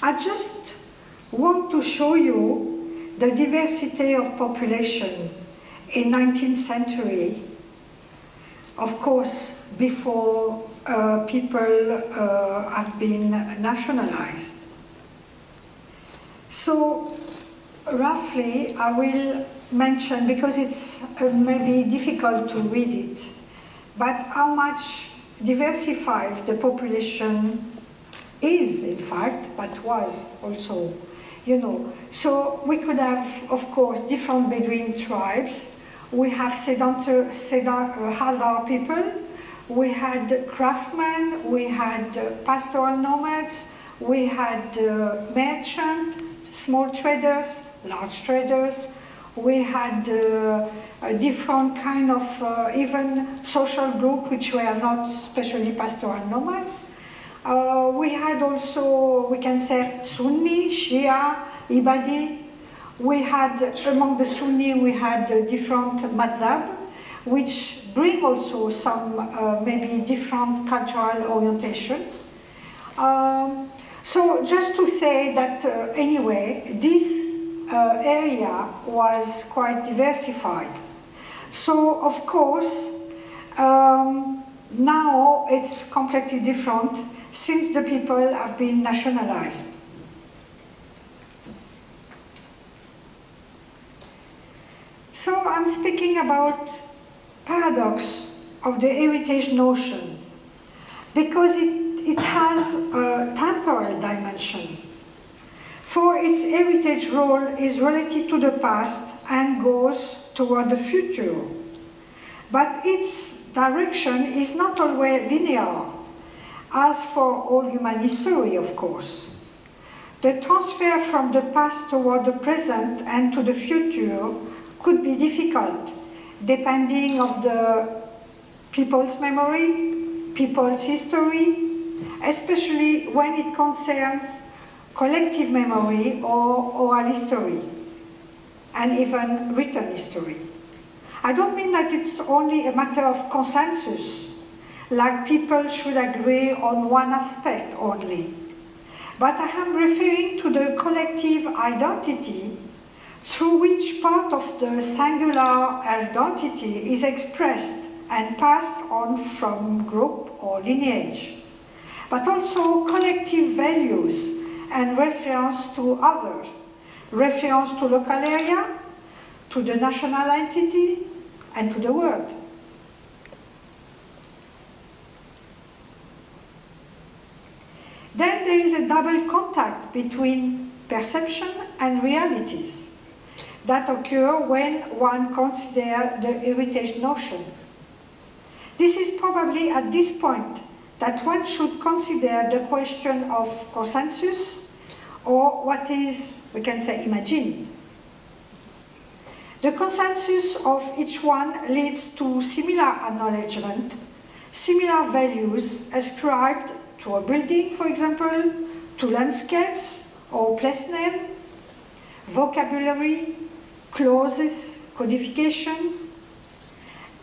I just want to show you the diversity of population in 19th century, of course, before people have been nationalized. So, roughly, I will mention, because it's maybe difficult to read it, but how much diversified the population is, in fact, but was also, you know. So we could have, of course, different Bedouin tribes. We have Hadar people, we had craftsmen, we had pastoral nomads, we had merchants, small traders, large traders. We had a different kind of even social group which were not especially pastoral nomads. We had also, we can say, Sunni, Shia, Ibadi. We had, among the Sunni, we had different madhab, which bring also some maybe different cultural orientation. So just to say that anyway, this area was quite diversified. So of course, now it's completely different since the people have been nationalized. So I'm speaking about paradox of the heritage notion, because it has a temporal dimension. For its heritage role is related to the past and goes toward the future. But its direction is not always linear, as for all human history, of course. The transfer from the past toward the present and to the future could be difficult, depending on the people's memory, people's history, especially when it concerns collective memory or oral history, and even written history. I don't mean that it's only a matter of consensus, like people should agree on one aspect only. But I am referring to the collective identity through which part of the singular identity is expressed and passed on from group or lineage, but also collective values and reference to others, reference to local area, to the national entity, and to the world. Then there is a double contact between perception and realities that occur when one considers the heritage notion. This is probably at this point that one should consider the question of consensus, or what is, we can say, imagined. The consensus of each one leads to similar acknowledgement, similar values ascribed to a building, for example, to landscapes or place name, vocabulary, clauses, codification,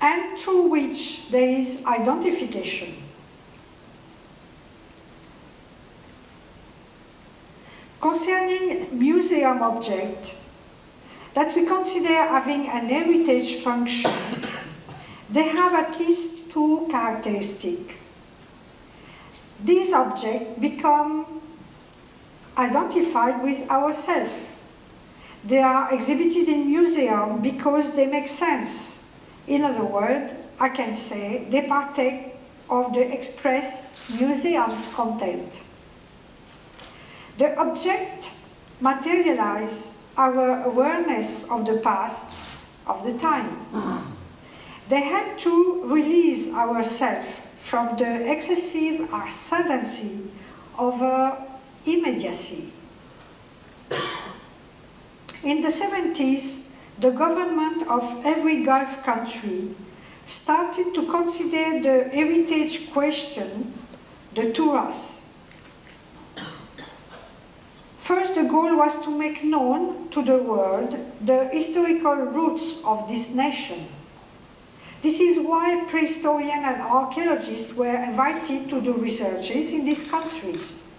and through which there is identification. Concerning museum objects that we consider having an heritage function, they have at least two characteristics. These objects become identified with ourselves. They are exhibited in museums because they make sense. In other words, I can say they partake of the express museum's content. The objects materialize our awareness of the past, of the time. They help to release ourselves from the excessive ascendancy over immediacy. In the 70s, the government of every Gulf country started to consider the heritage question the Turath. First, the goal was to make known to the world the historical roots of this nation. This is why prehistorians and archaeologists were invited to do researches in these countries.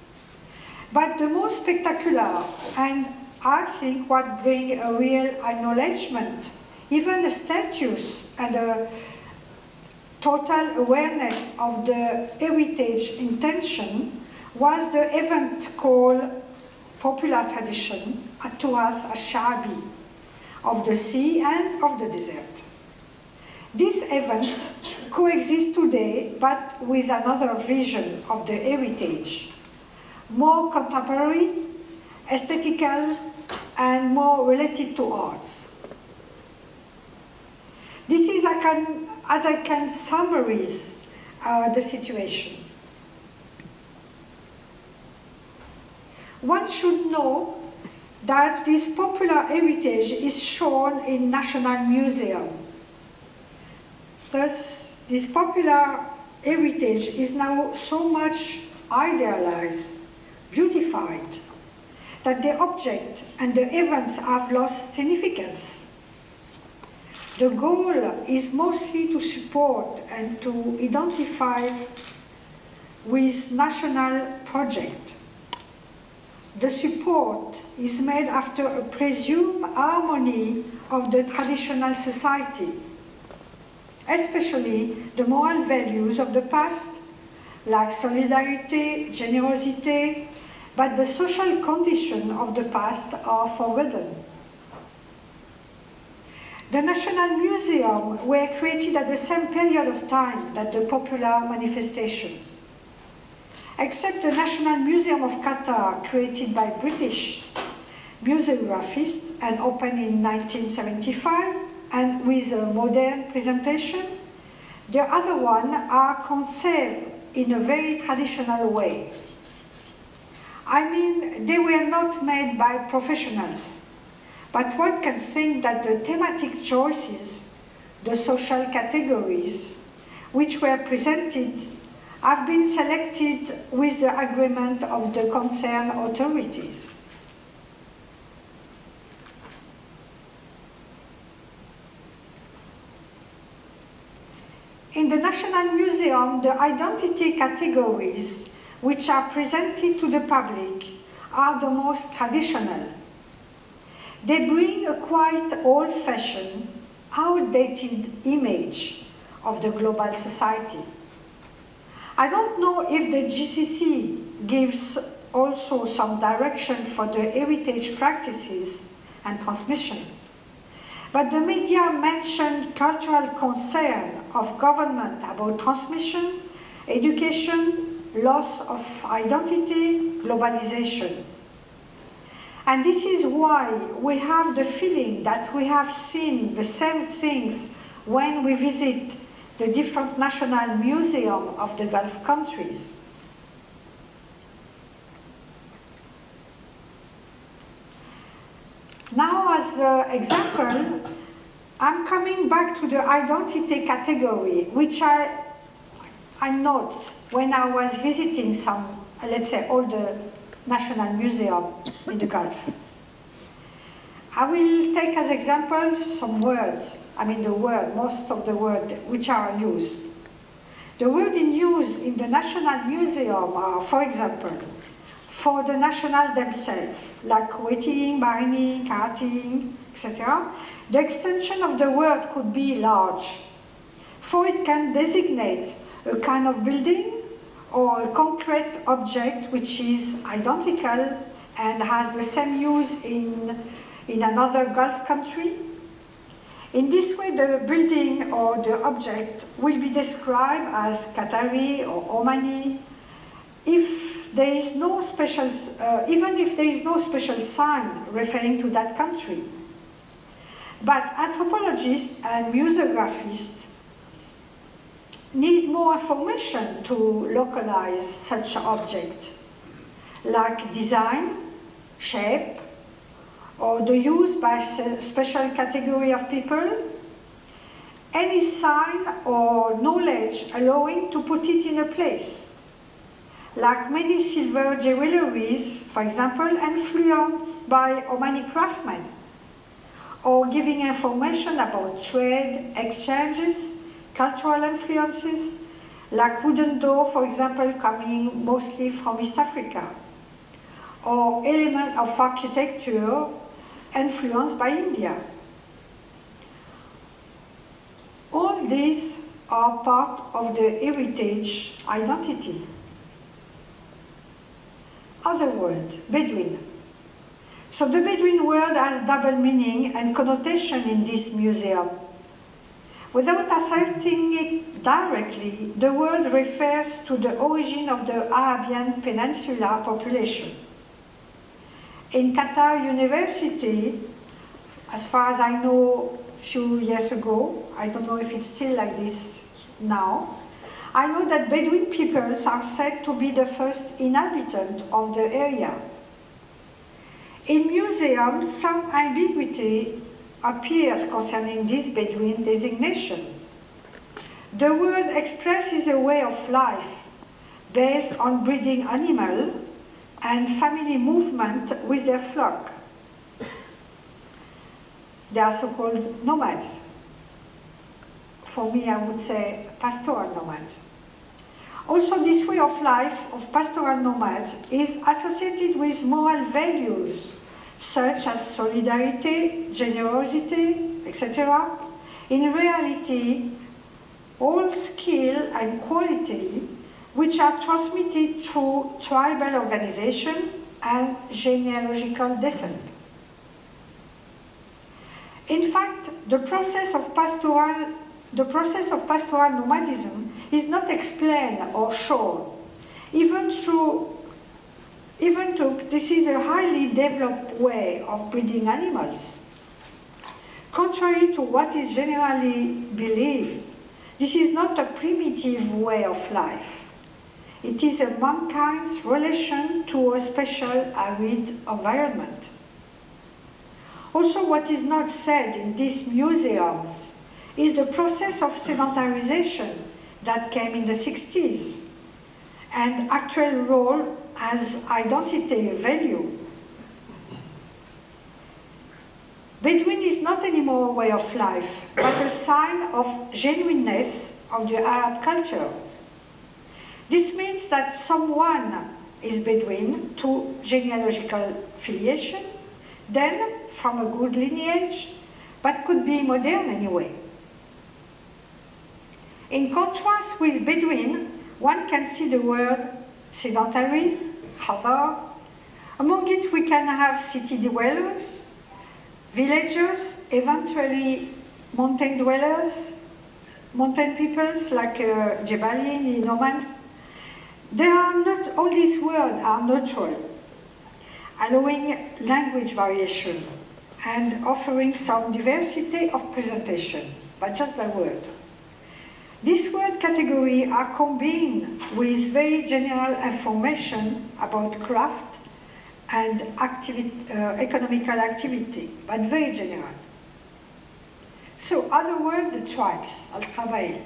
But the most spectacular, and I think what brings a real acknowledgement, even a status and a total awareness of the heritage intention, was the event called Popular Tradition at Turath al-Sha'bi, of the sea and of the desert. This event coexists today, but with another vision of the heritage, more contemporary, aesthetical, and more related to arts. This is as I can summarize the situation. One should know that this popular heritage is shown in National Museum. Thus, this popular heritage is now so much idealized, beautified, that the object and the events have lost significance. The goal is mostly to support and to identify with national project. The support is made after a presumed harmony of the traditional society, especially the moral values of the past, like solidarity, generosity, but the social conditions of the past are forgotten. The National Museum were created at the same period of time that the popular manifestations. Except the National Museum of Qatar, created by British museographists and opened in 1975, and with a modern presentation, the other ones are conceived in a very traditional way. I mean, they were not made by professionals, but one can think that the thematic choices, the social categories, which were presented have been selected with the agreement of the concerned authorities. In the National Museum, the identity categories which are presented to the public are the most traditional. They bring a quite old-fashioned, outdated image of the global society. I don't know if the GCC gives also some direction for the heritage practices and transmission. But the media mentioned cultural concern of government about transmission, education, loss of identity, globalization. And this is why we have the feeling that we have seen the same things when we visit the different national museums of the Gulf countries. Now, as an example, I'm coming back to the identity category, which I note when I was visiting some, let's say, all the national museums in the Gulf. I will take as example some words. I mean most of the words which are used. The words in use in the National Museum are, for example, for the national themselves, like waiting, mining, karting, etc. The extension of the word could be large, for it can designate a kind of building or a concrete object which is identical and has the same use in another Gulf country. In this way, the building or the object will be described as Qatari or Omani if there is no special, even if there is no special sign referring to that country. But anthropologists and museographists need more information to localize such an object, like design, shape, or the use by a special category of people, any sign or knowledge allowing to put it in a place, like many silver jewelries, for example, influenced by Omani craftsmen, or giving information about trade, exchanges, cultural influences, like wooden door, for example, coming mostly from East Africa, or element of architecture influenced by India. All these are part of the heritage identity. Other word, Bedouin. So the Bedouin word has double meaning and connotation in this museum. Without asserting it directly, the word refers to the origin of the Arabian Peninsula population. In Qatar University, as far as I know, a few years ago, I don't know if it's still like this now, I know that Bedouin peoples are said to be the first inhabitant of the area. In museums, some ambiguity appears concerning this Bedouin designation. The word expresses a way of life based on breeding animal and family movement with their flock. They are so-called nomads. For me, I would say pastoral nomads. Also, this way of life of pastoral nomads is associated with moral values such as solidarity, generosity, etc. In reality, all skill and quality which are transmitted through tribal organization and genealogical descent. In fact, the process of pastoral nomadism is not explained or shown, even though this is a highly developed way of breeding animals. Contrary to what is generally believed, this is not a primitive way of life. It is a mankind's relation to a special arid environment. Also, what is not said in these museums is the process of sedentarization that came in the 60s and actual role as identity value. Bedouin is not anymore a way of life, but a sign of genuineness of the Arab culture. This means that someone is Bedouin to genealogical filiation, then from a good lineage, but could be modern anyway. In contrast with Bedouin, one can see the word sedentary, hadar. Among it we can have city dwellers, villagers, eventually mountain dwellers, mountain peoples like Jebali in Oman. All these words are neutral, allowing language variation and offering some diversity of presentation, but just by word. These word categories are combined with very general information about craft and economical activity, but very general. So, other words, the tribes, al-Qabail.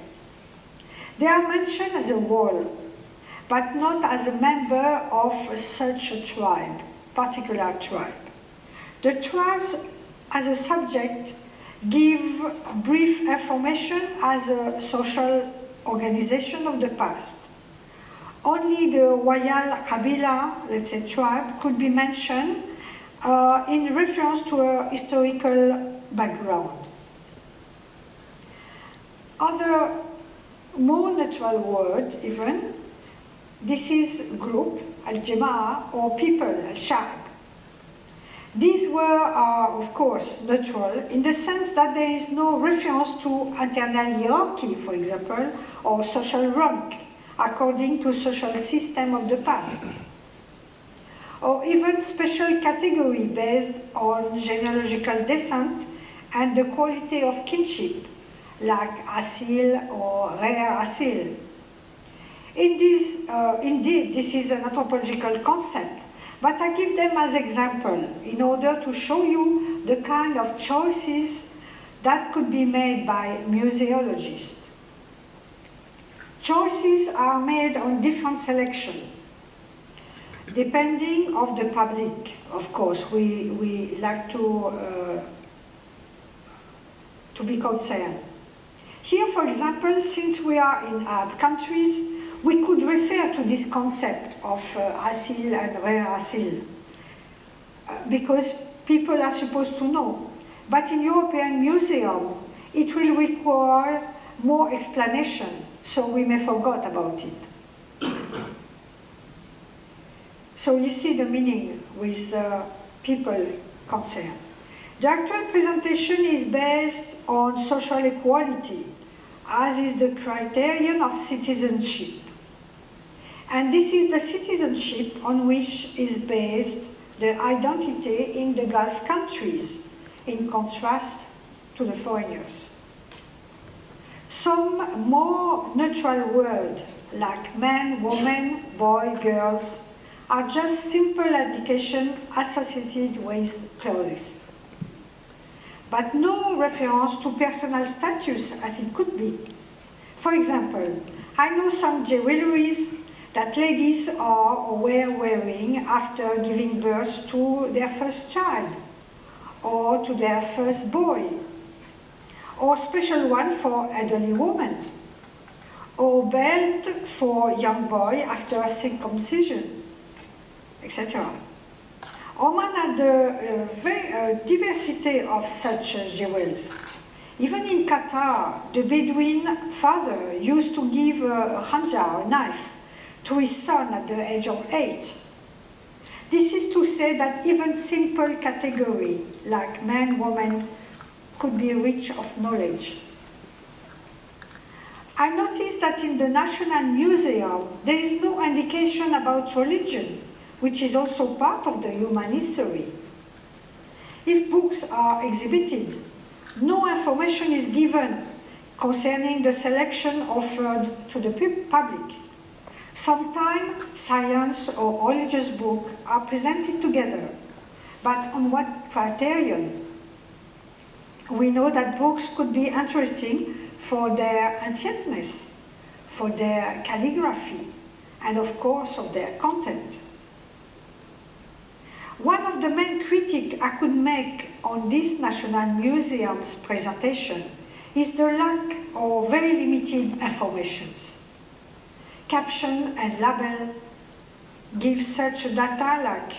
They are mentioned as a whole, but not as a member of such a tribe, particular tribe. The tribes as a subject give brief information as a social organization of the past. Only the Wayal Qabila, let's say tribe, could be mentioned in reference to a historical background. Other more natural words even, this is group, al-Jama'ah, or people, al-Sha'b. These words are, of course, neutral in the sense that there is no reference to internal hierarchy, for example, or social rank, according to social system of the past, or even special category based on genealogical descent and the quality of kinship, like asil or rare asil. Indeed, this is an anthropological concept, but I give them as example in order to show you the kind of choices that could be made by museologists. Choices are made on different selection, depending on the public. Of course, we like to be concerned. Here, for example, since we are in Arab countries, we could refer to this concept of asil and rare asil. because people are supposed to know. But in European museum, it will require more explanation, so we may forget about it. So you see the meaning with people concerned. The actual presentation is based on social equality, as is the criterion of citizenship. And this is the citizenship on which is based the identity in the Gulf countries, in contrast to the foreigners. Some more neutral words like man, woman, boy, girls are just simple indications associated with clothes. But no reference to personal status as it could be. For example, I know some jewelries that ladies are or were wearing after giving birth to their first child, or to their first boy, or special one for elderly women, or belt for young boy after circumcision, etc. Oman had a diversity of such jewels. Even in Qatar, the Bedouin father used to give a khanjar, a knife, to his son at the age of 8. This is to say that even simple category like man, woman could be rich of knowledge. I noticed that in the National Museum there is no indication about religion, which is also part of the human history. If books are exhibited, no information is given concerning the selection offered to the public. Sometimes science or religious books are presented together, but on what criterion? We know that books could be interesting for their ancientness, for their calligraphy, and of course of their content. One of the main critiques I could make on this National Museum's presentation is the lack of very limited information. Caption and label give such data like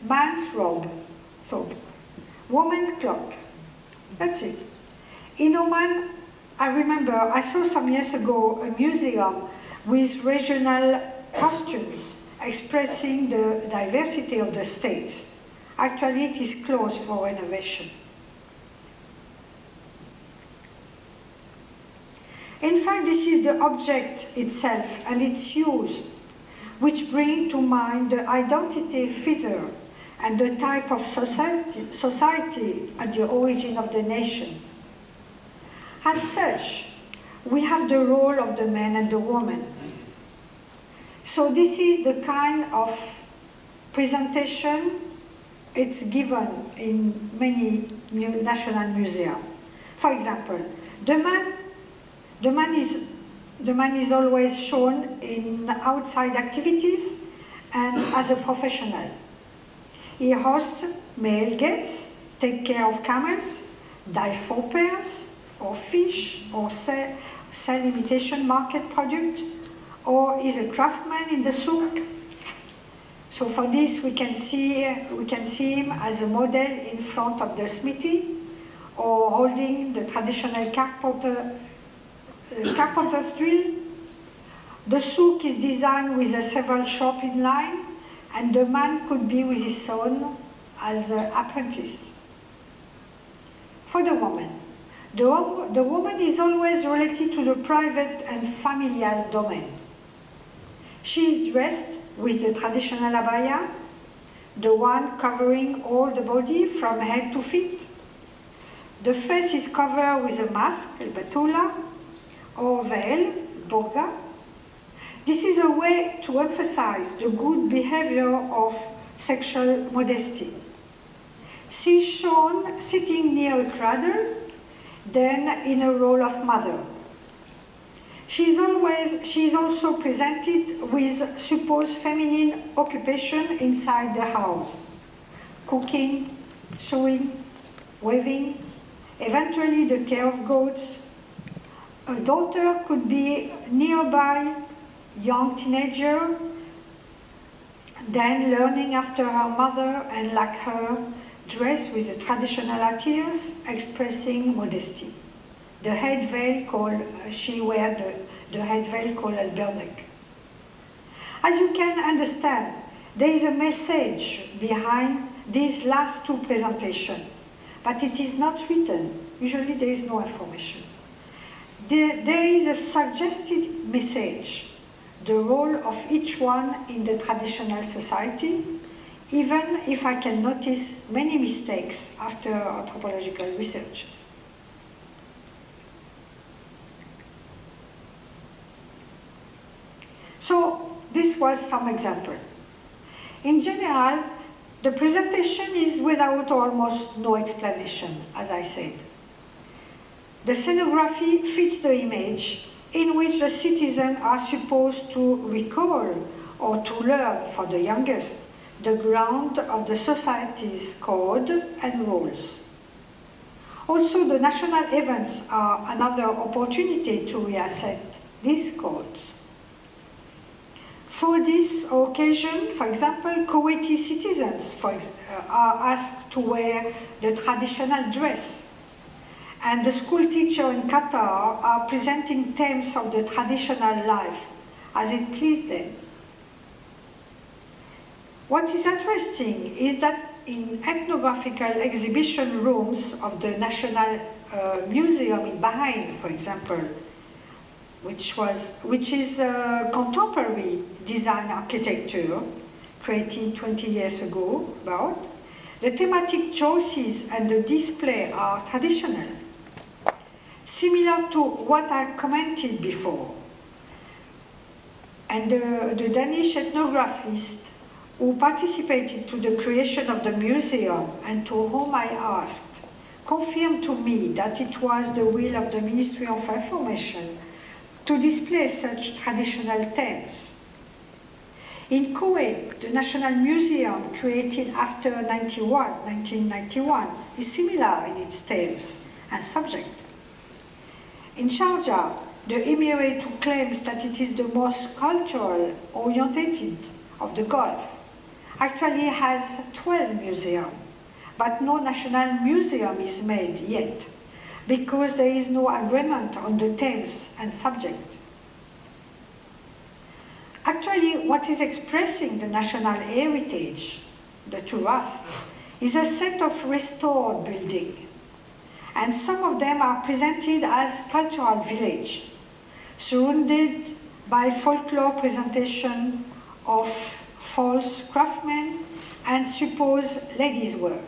man's robe, woman's clock. That's it. In Oman, I remember I saw some years ago a museum with regional costumes expressing the diversity of the states. Actually, it is closed for renovation. In fact, this is the object itself and its use which bring to mind the identity figure and the type of society at the origin of the nation. As such, we have the role of the man and the woman. So this is the kind of presentation it's given in many national museums. For example, the man is always shown in outside activities and as a professional. He hosts male guests, takes care of camels, dye for pearls, or fish, or sell imitation market product, or is a craftsman in the souk. So for this we can see him as a model in front of the smithy, or holding the traditional carpenter's drill. The souk is designed with several shops in line, and the man could be with his son as an apprentice. For the woman, the woman is always related to the private and familial domain. She is dressed with the traditional abaya, the one covering all the body from head to feet. The face is covered with a mask, el batula, or veil, burqa. This is a way to emphasize the good behavior of sexual modesty. She is shown sitting near a cradle, then in a role of mother. She is also presented with supposed feminine occupation inside the house: cooking, sewing, weaving, eventually the care of goats. A daughter could be nearby, young teenager, then learning after her mother and like her, dressed with the traditional attires expressing modesty. The head veil called, she wear the head veil called Elberneck. As you can understand, there is a message behind these last two presentations, but it is not written. Usually there is no information. There is a suggested message, the role of each one in the traditional society, even if I can notice many mistakes after anthropological researches. So this was some example. In general, the presentation is without almost no explanation, as I said. The scenography fits the image in which the citizens are supposed to recall or to learn, for the youngest, the ground of the society's code and rules. Also, the national events are another opportunity to reassess these codes. For this occasion, for example, Kuwaiti citizens are asked to wear the traditional dress, and the school teacher in Qatar are presenting themes of the traditional life as it pleased them. What is interesting is that in ethnographical exhibition rooms of the National Museum in Bahrain, for example, which is contemporary design architecture created 20 years ago, the thematic choices and the display are traditional, similar to what I commented before. And the Danish ethnographist who participated to the creation of the museum and to whom I asked, confirmed to me that it was the will of the Ministry of Information to display such traditional themes. In Kuwait, the National Museum, created after 1991, is similar in its themes and subject. In Sharjah, the emirate who claims that it is the most cultural oriented of the Gulf actually has 12 museums, but no national museum is made yet, because there is no agreement on the themes and subject. Actually, what is expressing the national heritage, the Turath, is a set of restored buildings, and some of them are presented as cultural village, surrounded by folklore presentation of false craftsmen and supposed ladies' work.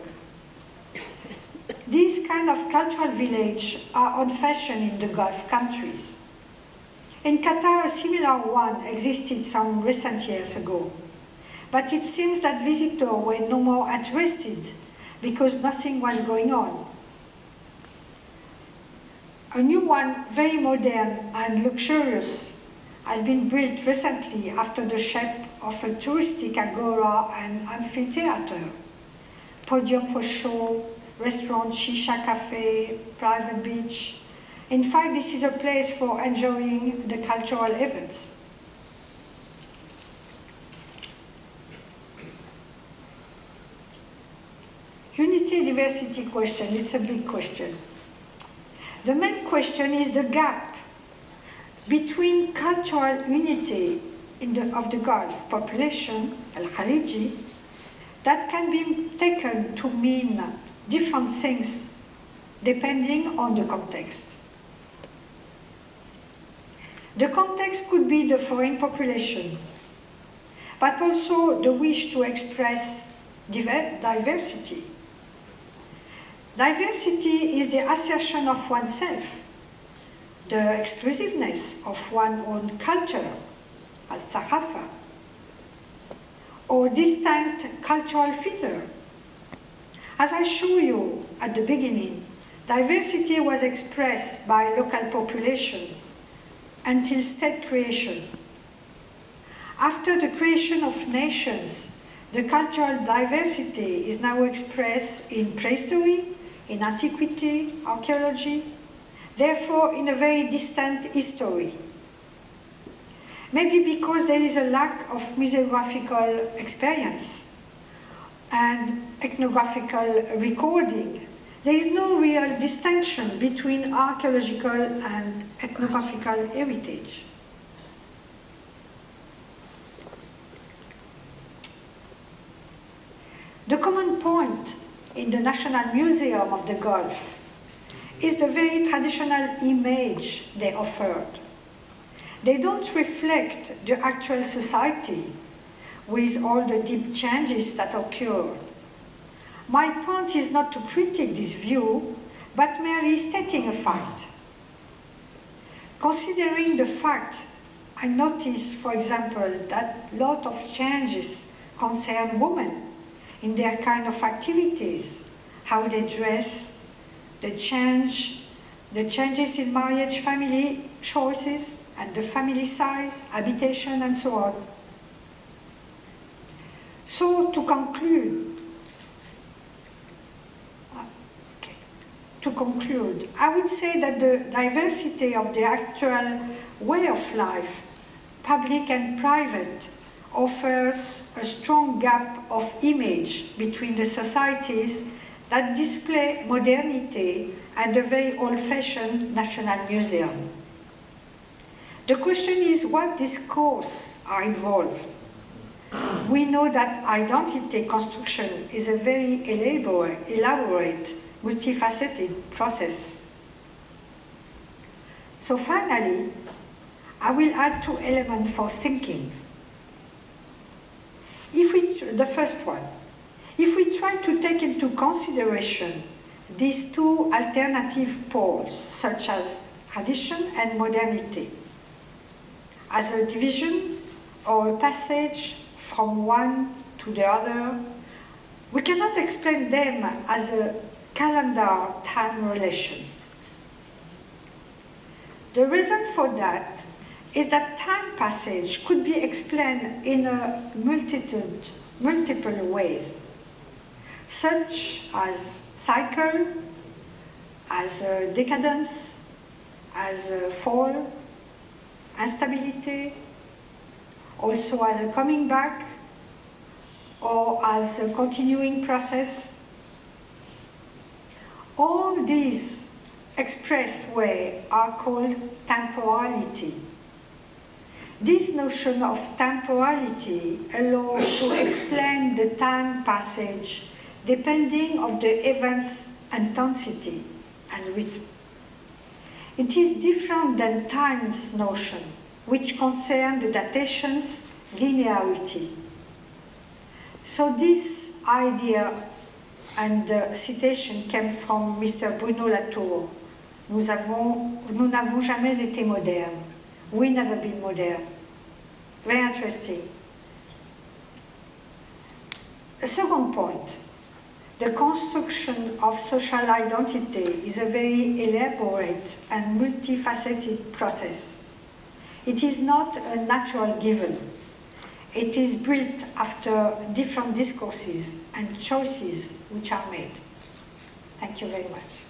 These kind of cultural villages are on fashion in the Gulf countries. In Qatar, a similar one existed some recent years ago, but it seems that visitors were no more interested because nothing was going on. A new one, very modern and luxurious, has been built recently after the shape of a touristic agora and amphitheater, podium for show, restaurant, shisha cafe, private beach. In fact, this is a place for enjoying the cultural events. Unity diversity question, it's a big question. The main question is the gap between cultural unity of the Gulf population, Al-Khaliji, that can be taken to mean different things depending on the context. The context could be the foreign population, but also the wish to express diversity. Diversity is the assertion of oneself, the exclusiveness of one's own culture, al-thaqafa, or distinct cultural feature. As I showed you at the beginning, diversity was expressed by local population until state creation. After the creation of nations, the cultural diversity is now expressed in prehistory, in antiquity, archaeology, therefore in a very distant history. Maybe because there is a lack of museographical experience and ethnographical recording. There is no real distinction between archaeological and ethnographical heritage. The common point in the National Museum of the Gulf is the very traditional image they offered. They don't reflect the actual society with all the deep changes that occur. My point is not to critique this view, but merely stating a fact. Considering the fact, I notice, for example, that a lot of changes concern women in their kind of activities, how they dress, the changes in marriage, family choices, and the family size, habitation, and so on. So to conclude, I would say that the diversity of the actual way of life, public and private, offers a strong gap of image between the societies that display modernity and a very old-fashioned National Museum. The question is what discourses are involved. We know that identity construction is a very elaborate, multifaceted process. So finally, I will add 2 elements for thinking. The first one, if we try to take into consideration these 2 alternative poles, such as tradition and modernity, as a division or a passage from one to the other, we cannot explain them as a calendar time relation. The reason for that is that time passage could be explained in a multiple ways, such as cycle, as decadence, as fall, instability, also as a coming back, or as a continuing process. All these expressed ways are called temporality. This notion of temporality allows to explain the time passage depending on the event's intensity and rhythm. It is different than time's notion, which concerns the datation's linearity. So this idea and the citation came from Mr. Bruno Latour. Nous n'avons jamais été modernes. We never been modern. Very interesting. A second point, the construction of social identity is a very elaborate and multifaceted process. It is not a natural given. It is built after different discourses and choices which are made. Thank you very much.